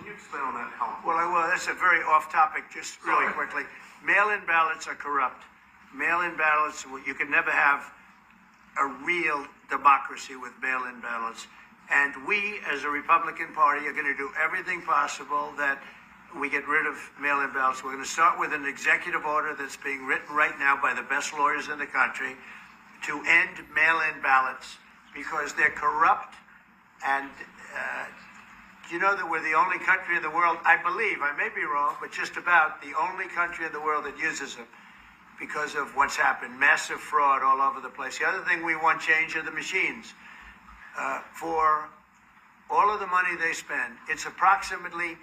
you explain on that how? Well, that's a very off topic, just really quickly. Mail-in ballots are corrupt. Mail-in ballots, you can never have a real democracy with mail-in ballots. And we, as a Republican Party, are going to do everything possible that we get rid of mail-in ballots. We're going to start with an executive order that's being written right now by the best lawyers in the country to end mail-in ballots because they're corrupt. And you know that we're the only country in the world, I believe, I may be wrong, but just about the only country in the world that uses them because of what's happened. Massive fraud all over the place. The other thing we want change are the machines. For all of the money they spend, it's approximately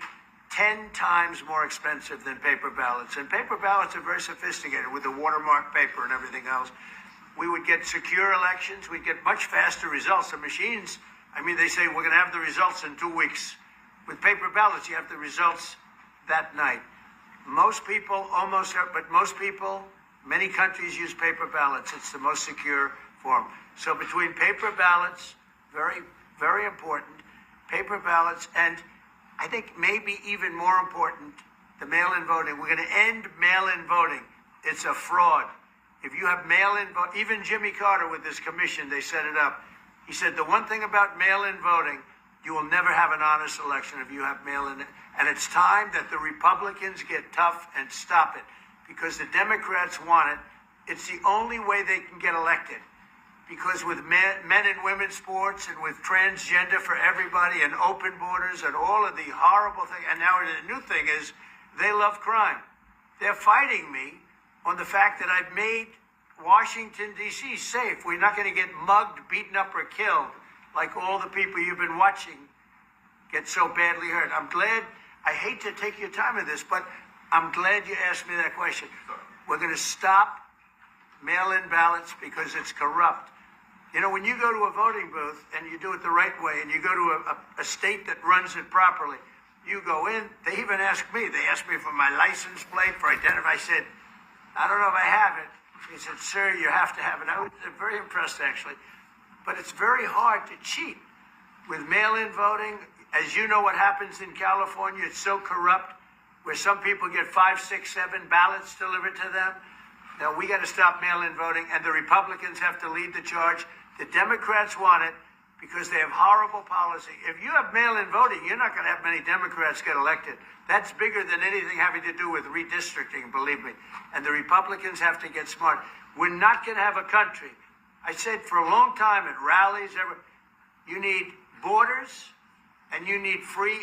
10 times more expensive than paper ballots. And paper ballots are very sophisticated with the watermark paper and everything else. We would get secure elections. We'd get much faster results. The machines, I mean, they say we're going to have the results in 2 weeks. With paper ballots, you have the results that night. Most people, many countries use paper ballots. It's the most secure form. So between paper ballots, very, very important, paper ballots, and I think maybe even more important, the mail-in voting. We're going to end mail-in voting. It's a fraud. If you have mail-in vote, even Jimmy Carter with this commission, they set it up. He said the one thing about mail-in voting, you will never have an honest election if you have mail-in. And it's time that the Republicans get tough and stop it because the Democrats want it. It's the only way they can get elected. Because with men and women's sports and with transgender for everybody and open borders and all of the horrible things, and now the new thing is they love crime. They're fighting me on the fact that I've made Washington, D.C. safe. We're not going to get mugged, beaten up, or killed like all the people you've been watching get so badly hurt. I'm glad, I hate to take your time with this, but I'm glad you asked me that question. We're going to stop mail-in ballots because it's corrupt. You know, when you go to a voting booth and you do it the right way and you go to a state that runs it properly, you go in, they even ask me, they asked me for my license plate, for identify. I said, I don't know if I have it. He said, sir, you have to have it. I was very impressed, actually. But it's very hard to cheat with mail-in voting. As you know what happens in California, it's so corrupt, where some people get 5, 6, 7 ballots delivered to them. Now, we got to stop mail-in voting, and the Republicans have to lead the charge. The Democrats want it because they have horrible policy. If you have mail-in voting, you're not going to have many Democrats get elected. That's bigger than anything having to do with redistricting, believe me. And the Republicans have to get smart. We're not going to have a country. I said for a long time at rallies, you need borders and you need free